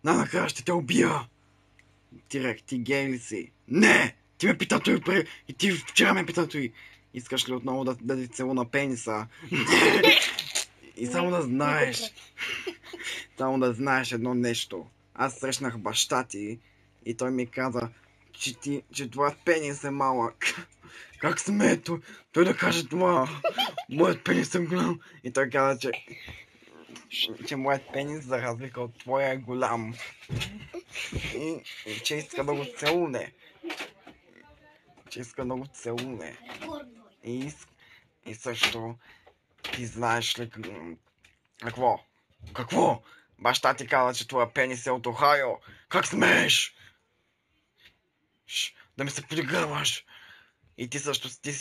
Накрая ще те убия. Директ, ти гей ли си? Не! Ти ме пита той и ти вчера ме пита той. Искаш ли отново да ти целуна пениса? И само да знаеш. Само да знаеш едно нещо. Аз срещнах баща ти и той ми каза, че твоят пенис е малък. Как сме той да каже това? Моят пенис е голям. И той каза, че моят пенис, за разлика от твоя, е голям. И че иска да го целуне. И също, ти знаеш ли какво? Какво? Баща ти каза, че твоя пенис е от Охайо. Как смееш? Да ми се подиграваш. И ти също ти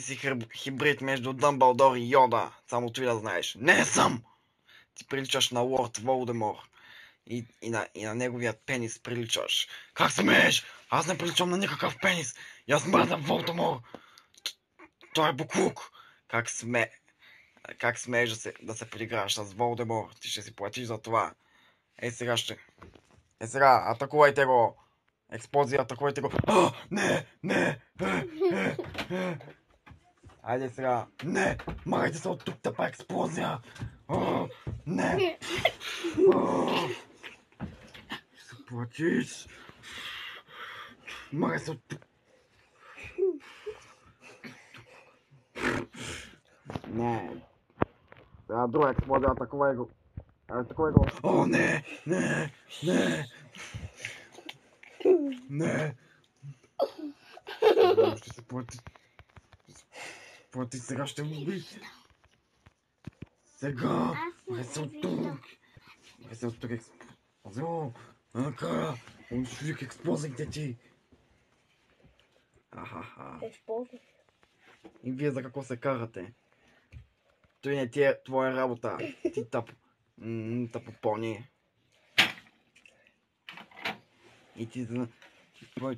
си хибрид между Дъмбълдор и Йода. Само ти да знаеш. Не съм! Ти приличаш на Лорд Волдемор. И на неговият пенис приличаш. Как смееш? Аз не приличам на никакъв пенис. И аз мразя Волдемор. Той е буклук. Как смееш да се подиграваш с Волдемор? Ти ще си платиш за това. Сега, атакувайте го. Експлозия, атакувайте го. Не! Айде сега. Не! Махайте се от тук, тъпа експлозия. Не! Ще се платиш. Махай се от тук. Не. Друга експлозия, атакувай го. Не! Ще се плати. Сега ще го уби. Сега! Махай се от тук. Експлозия. Накрая. Унищожих експлозиите ти. И вие за какво се карате? Той не ти е твоя работа. Ти тъпопони. И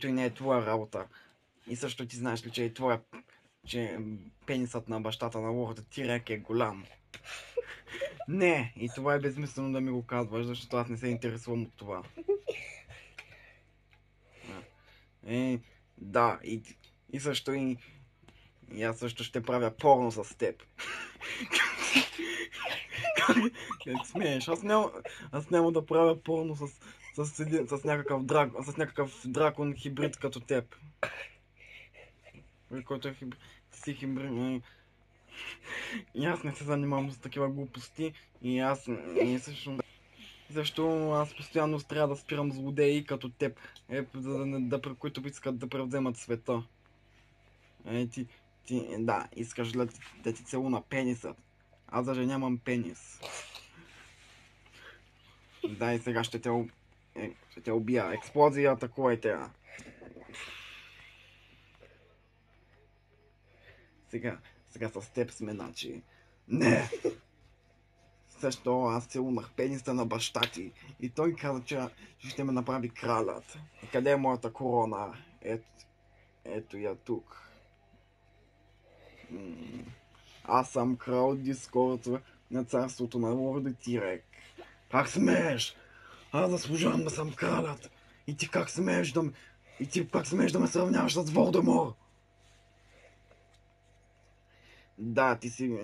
той не е твоя работа. И също ти знаеш ли, че пенисът на бащата на лорда Тирек е голям. Не, и това е безмислено да ми го казваш, защото аз не се интересувам от това. Да, и също и аз също ще правя порно с теб. Как смееш? Аз няма да правя порно с някакъв дракон хибрид като теб. Който е хибрид. И аз не се занимавам с такива глупости. Защо аз постоянно трябва да спирам злодеи като теб, които искат да превземат света. Да, искаш да ти целуна пенисът. Аз даже нямам пенис. Да, и сега ще те убия. Експлозия, атакувайте. Сега с теб сме начи. Не! Също аз целунах пениса на баща ти и той каза, че ще ме направи кралят. И къде е моята корона? Ето я тук. Аз съм крал Дискорд на царството на лорда Тирек. Как смееш? Аз заслужавам да съм кралят. И ти как смееш да ме сравняваш с Волдемор? Да, ти си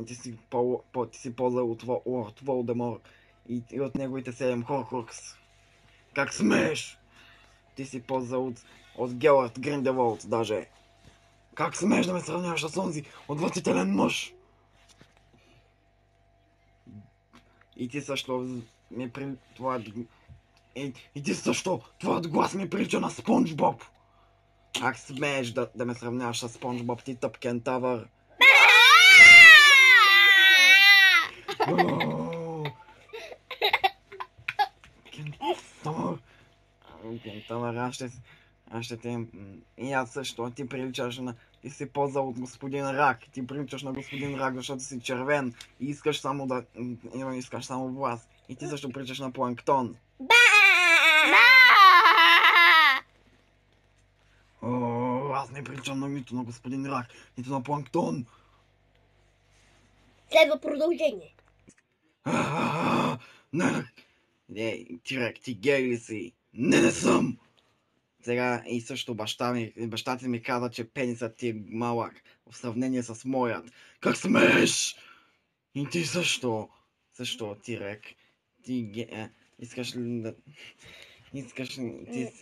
по-зъл от лорд Волдемор и от неговите 7 хорхрукс. Как смееш? Ти си по-зъл от Гелард Гриндеволд даже. Как смееш да ме сравняваш с онзи отвратителен мъж? И ти също твоят глас ми прилича на Спонж Боб. Как смееш да ме сравняваш с Спонж Боб, ти тъп кентавър? Кентавър, аз ще те... И аз също, ти приличаш на... Ти си по-зъл от господин Рак. Ти приличаш на господин Рак, защото си червен и искаш само власт. И ти също приличаш на Планктон. Аз не приличам нито на господин Рак, нито на Планктон. Следва продължение. Не, Тирек, ти гей ли си? Не съм! Сега и също баща ти ми каза, че пенисът ти е малък в сравнение с моят. Как смееш? И ти също. Също, Тирек. Искаш ли да... Искаш ли...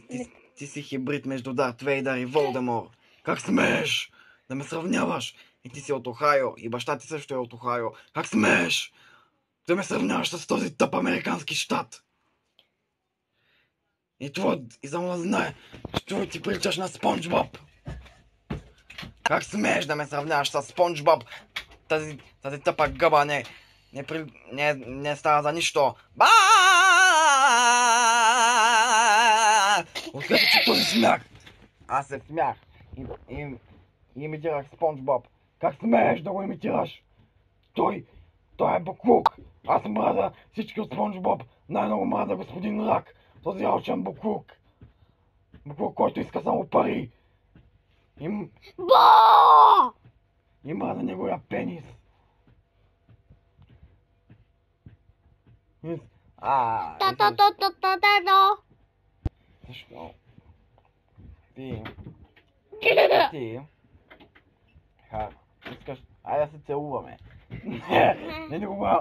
Ти си хибрид между Дарт Вейдър и Волдемор. Как смееш да ме сравняваш? И ти си от Охайо, и баща ти също е от Охайо. Как смееш да ме сравняваш с този тъп американски щат? И само да знае, що ти приличаш на Спонж Боб. Как смееш да ме сравняваш с Спонж Боб? Тази тъпа гъба не става за нищо. Ба! Откъде че този смях? Аз се смях и имитирах Спонж Боб. Как смееш да го имитираш? Той е буклук. Аз мразя всички от Спонж Боб. Най-много мразя господин Рак. Този алчен буклук. Буклук, който иска само пари. И мразя неговия пенис. Защо? Ти... Искаш... Айде да се целуваме. Не го ба...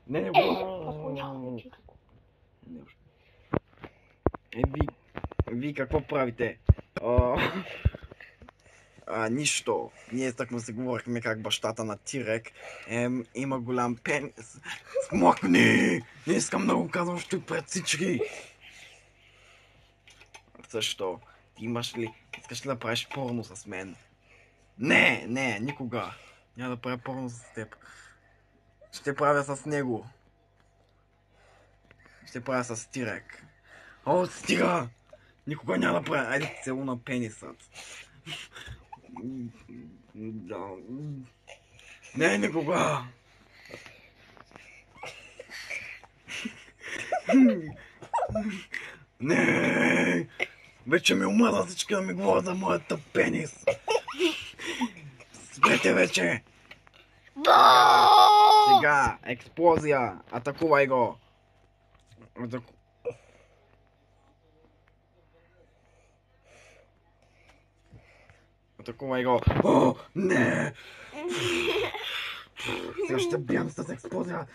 Не го... Ви какво правите? Нищо. Ние тъкмо се говорихме как бащата на Тирек има голям пенис. Смокни! Не искам да го казвам, ще пред всички. Също, ти искаш ли да правиш порно с мен? Не, никога. Няма да правя порно с теб. Ще правя с него. Ще правя с Тирек. О, стига! Никога няма да правя. Айде целуна пенисът. Не, никога! Не! Вече ми омръзна всички да ми говорят за моята пенис. Спрете вече! Сега, експлозия! Атакувай го! Атакувай го! О, не! Сега ще биям с експлозия!